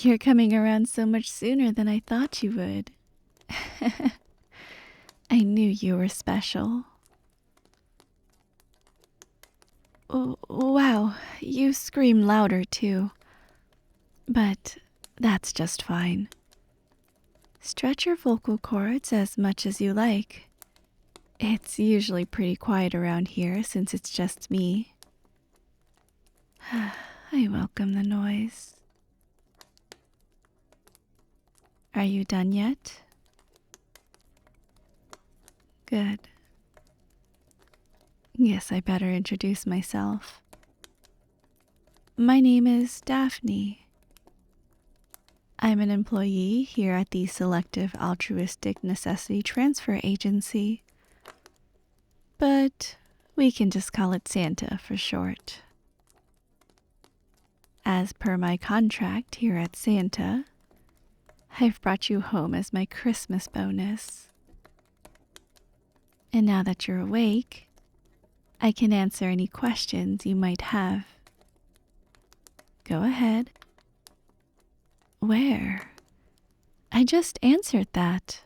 You're coming around so much sooner than I thought you would. I knew you were special. Oh, wow, you scream louder too. But that's just fine. Stretch your vocal cords as much as you like. It's usually pretty quiet around here since it's just me. I welcome the noise. Are you done yet? Good. Yes, I better introduce myself. My name is Daphne. I'm an employee here at the Selective Altruistic Necessity Transfer Agency. But we can just call it Santa for short. As per my contract here at Santa, I've brought you home as my Christmas bonus. And now that you're awake, I can answer any questions you might have. Go ahead. Where? I just answered that.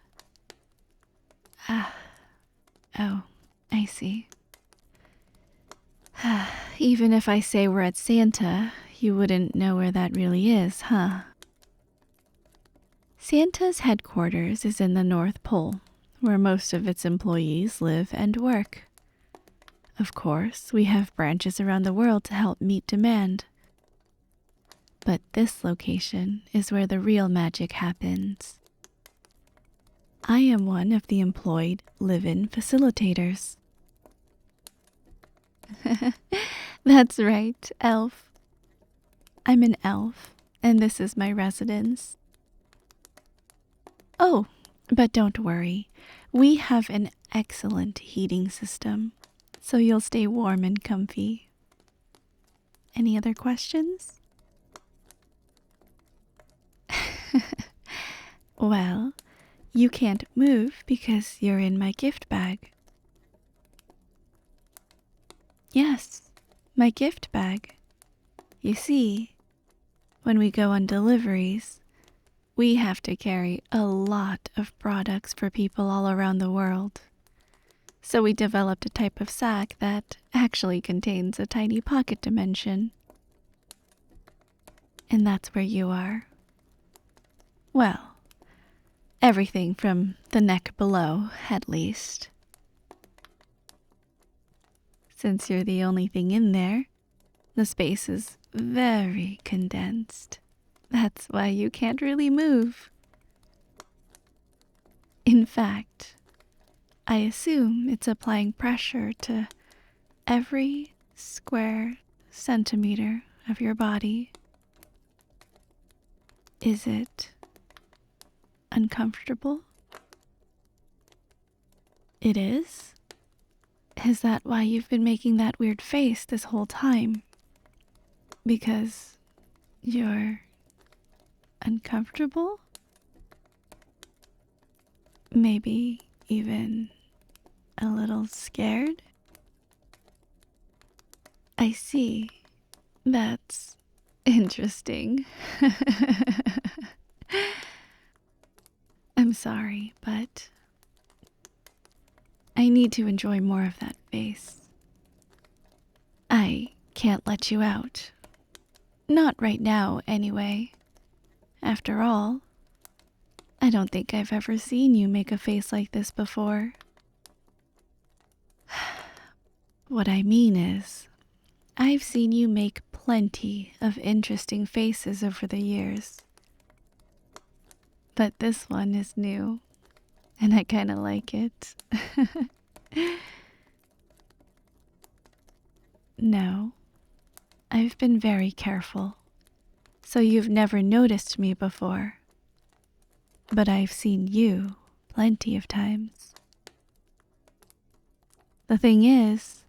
Oh, I see. Even if I say we're at Santa, you wouldn't know where that really is, huh? Santa's headquarters is in the North Pole, where most of its employees live and work. Of course, we have branches around the world to help meet demand. But this location is where the real magic happens. I am one of the employed live-in facilitators. That's right, elf. I'm an elf, and this is my residence. Oh, but don't worry. We have an excellent heating system, so you'll stay warm and comfy. Any other questions? Well, you can't move because you're in my gift bag. Yes, my gift bag. You see, when we go on deliveries, we have to carry a lot of products for people all around the world. So we developed a type of sack that actually contains a tiny pocket dimension. And that's where you are. Well, everything from the neck below, at least. Since you're the only thing in there, the space is very condensed. That's why you can't really move. In fact, I assume it's applying pressure to every square centimeter of your body. Is it uncomfortable? It is? Is that why you've been making that weird face this whole time? Because you're uncomfortable? Maybe even a little scared? I see. That's interesting. I'm sorry, but I need to enjoy more of that face. I can't let you out. Not right now, anyway. After all, I don't think I've ever seen you make a face like this before. What I mean is, I've seen you make plenty of interesting faces over the years. But this one is new, and I kinda like it. No, I've been very careful, so you've never noticed me before. But I've seen you plenty of times. The thing is,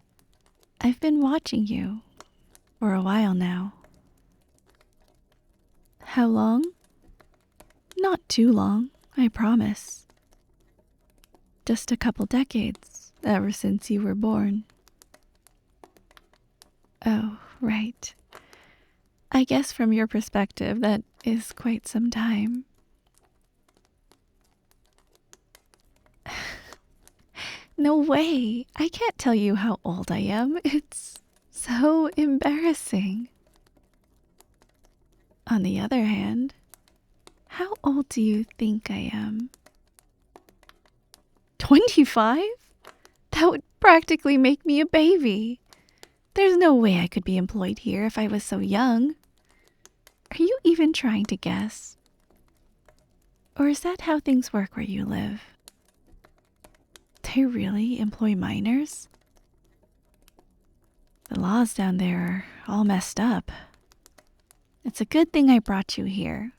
I've been watching you for a while now. How long? Not too long, I promise. Just a couple decades, ever since you were born. Oh, right. I guess from your perspective, that is quite some time. No way! I can't tell you how old I am. It's so embarrassing. On the other hand, how old do you think I am? 25? That would practically make me a baby. There's no way I could be employed here if I was so young. Are you even trying to guess? Or is that how things work where you live? They really employ minors? The laws down there are all messed up. It's a good thing I brought you here.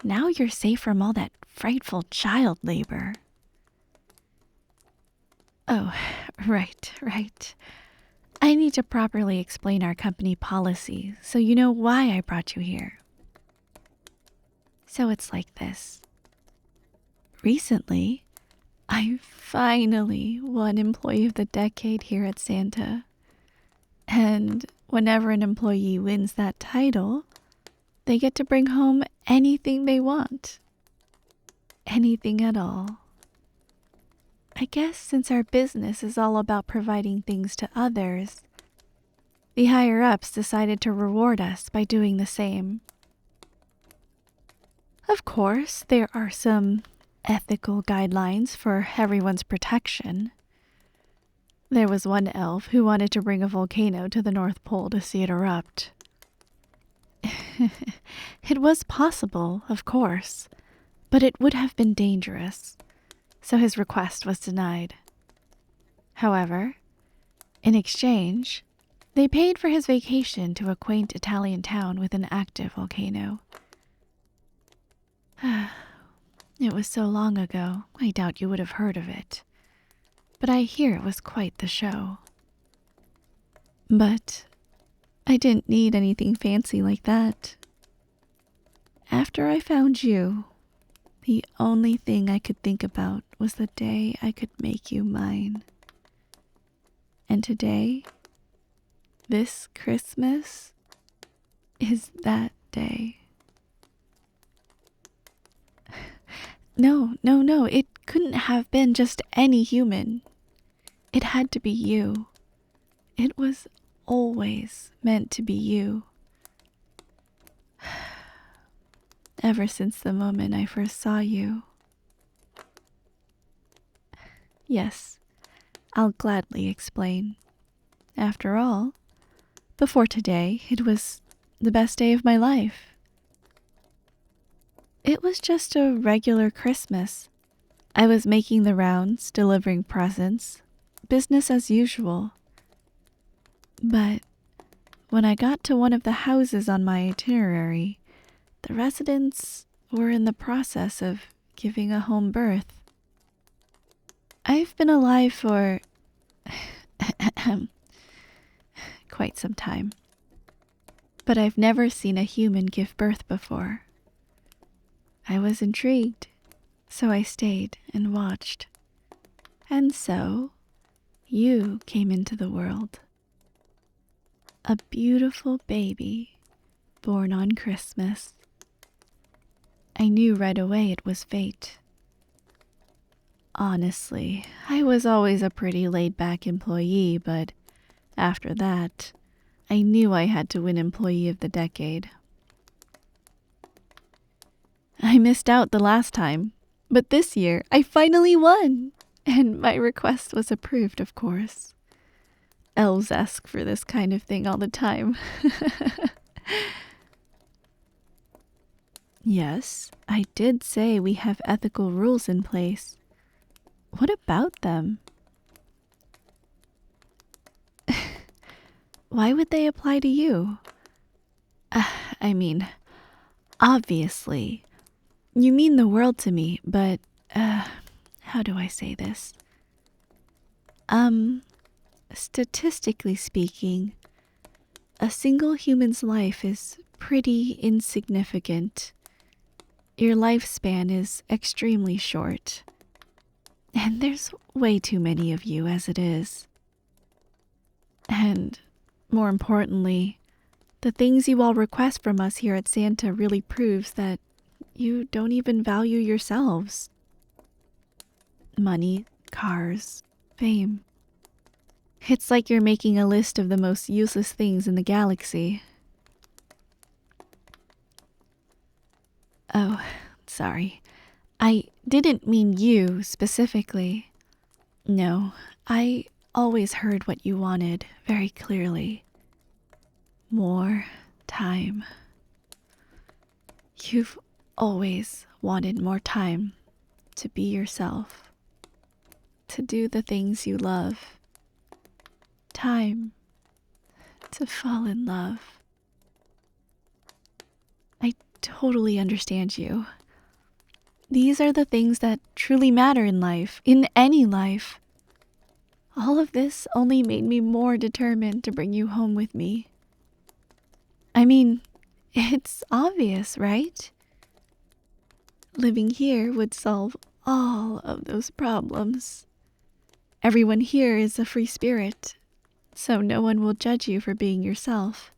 Now you're safe from all that frightful child labor. Oh, right. I need to properly explain our company policy so you know why I brought you here. So it's like this. Recently, I finally won Employee of the Decade here at Santa. And whenever an employee wins that title, they get to bring home anything they want. Anything at all. I guess since our business is all about providing things to others, the higher-ups decided to reward us by doing the same. Of course, there are some ethical guidelines for everyone's protection. There was one elf who wanted to bring a volcano to the North Pole to see it erupt. It was possible, of course, but it would have been dangerous, so his request was denied. However, in exchange, they paid for his vacation to a quaint Italian town with an active volcano. It was so long ago, I doubt you would have heard of it, but I hear it was quite the show. But I didn't need anything fancy like that. After I found you, the only thing I could think about was the day I could make you mine. And today, this Christmas, is that day. No, it couldn't have been just any human. It had to be you. It was always meant to be you. Ever since the moment I first saw you. Yes, I'll gladly explain. After all, before today, it was the best day of my life. It was just a regular Christmas. I was making the rounds, delivering presents, business as usual. But when I got to one of the houses on my itinerary, the residents were in the process of giving a home birth. I've been alive for quite some time, but I've never seen a human give birth before. I was intrigued, so I stayed and watched. And so, you came into the world. A beautiful baby, born on Christmas. I knew right away it was fate. Honestly, I was always a pretty laid-back employee, but after that, I knew I had to win Employee of the Decade. I missed out the last time, but this year I finally won, and my request was approved, of course. Elves ask for this kind of thing all the time. Yes, I did say we have ethical rules in place. What about them? Why would they apply to you? I mean, obviously, you mean the world to me, but, how do I say this? Statistically speaking, a single human's life is pretty insignificant. Your lifespan is extremely short. And there's way too many of you as it is. And, more importantly, The things you all request from us here at Santa really proves that you don't even value yourselves. Money, cars, fame. It's like you're making a list of the most useless things in the galaxy. Oh, sorry. I didn't mean you specifically. No, I always heard what you wanted very clearly. More time. You've always wanted more time to be yourself, to do the things you love. Time to fall in love. I totally understand you. These are the things that truly matter in life, in any life. All of this only made me more determined to bring you home with me. I mean, it's obvious, right? Living here would solve all of those problems. Everyone here is a free spirit, so no one will judge you for being yourself.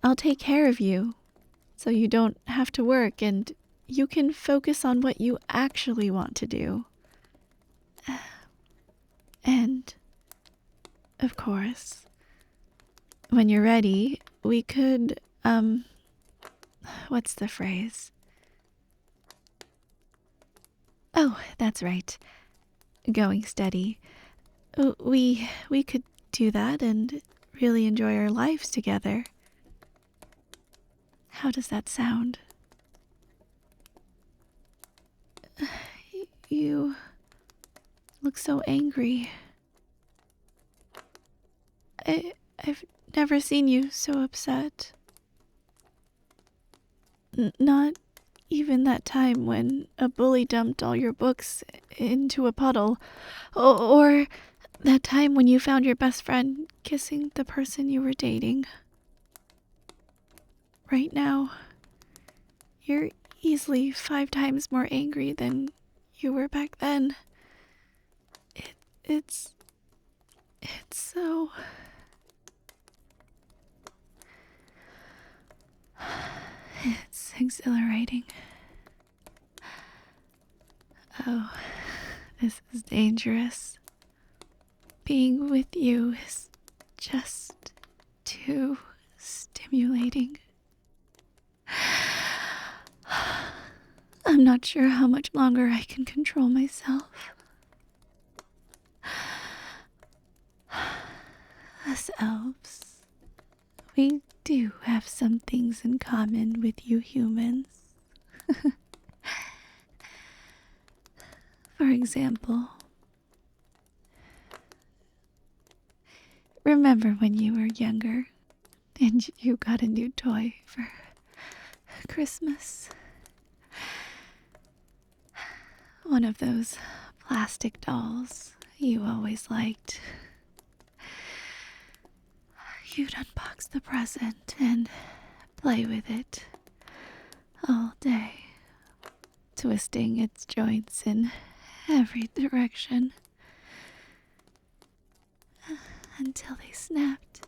I'll take care of you, so you don't have to work and you can focus on what you actually want to do. And, of course, when you're ready, we could, what's the phrase? Oh, that's right. Going steady. We could do that and really enjoy our lives together. How does that sound? You look so angry. I've never seen you so upset. Not even that time when a bully dumped all your books into a puddle. Or that time when you found your best friend kissing the person you were dating. Right now, you're easily 5 times more angry than you were back then. It's so... It's exhilarating. Oh, this is dangerous. Being with you is just too stimulating. I'm not sure how much longer I can control myself. Us elves, we do have some things in common with you humans. For example, remember when you were younger and you got a new toy for Christmas? One of those plastic dolls you always liked. You'd unbox the present and play with it all day, twisting its joints in every direction until they snapped.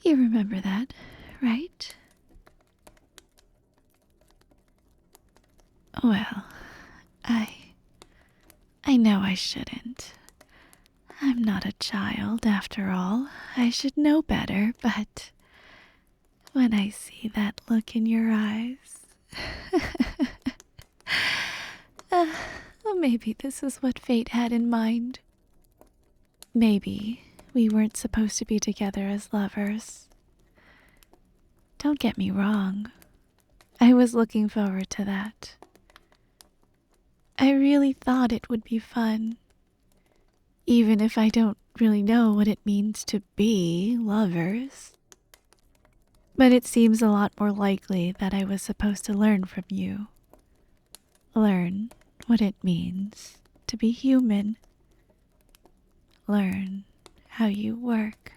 You remember that, right? Well, I know I shouldn't. I'm not a child, after all. I should know better, but when I see that look in your eyes... maybe this is what fate had in mind. Maybe we weren't supposed to be together as lovers. Don't get me wrong. I was looking forward to that. I really thought it would be fun. Even if I don't really know what it means to be lovers. But it seems a lot more likely that I was supposed to learn from you. Learn what it means to be human. Learn how you work.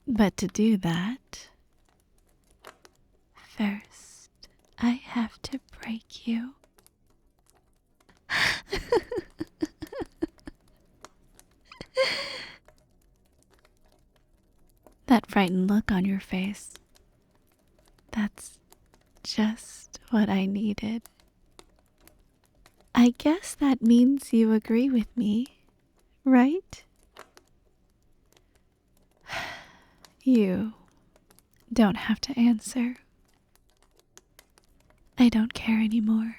But to do that, first I have to break you. frightened look on your face. That's just what I needed. I guess that means you agree with me, right? You don't have to answer. I don't care anymore.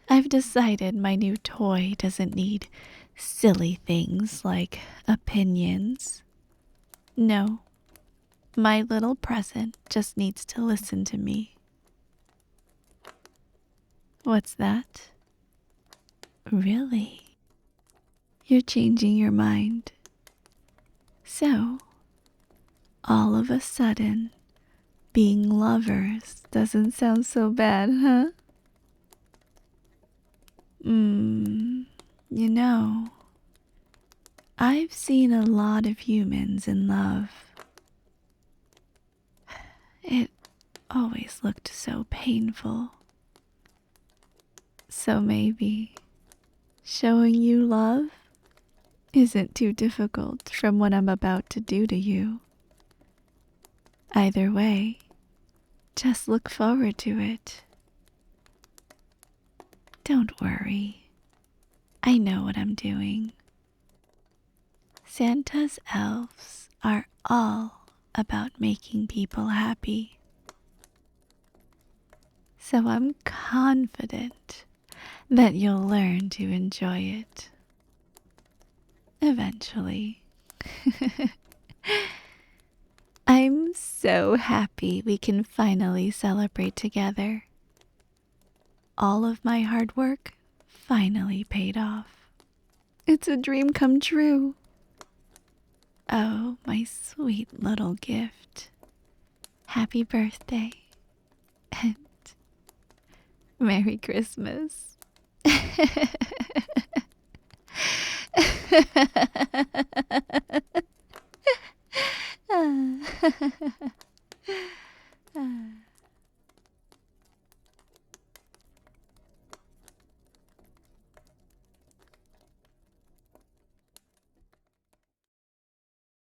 I've decided my new toy doesn't need silly things like opinions. No, my little present just needs to listen to me. What's that? Really? You're changing your mind. So, all of a sudden, being lovers doesn't sound so bad, huh? You know, I've seen a lot of humans in love. It always looked so painful. So maybe showing you love isn't too difficult from what I'm about to do to you. Either way, just look forward to it. Don't worry. I know what I'm doing. Santa's elves are all about making people happy. So I'm confident that you'll learn to enjoy it. Eventually. I'm so happy we can finally celebrate together. All of my hard work finally paid off. It's a dream come true. Oh, my sweet little gift. Happy birthday. And Merry Christmas.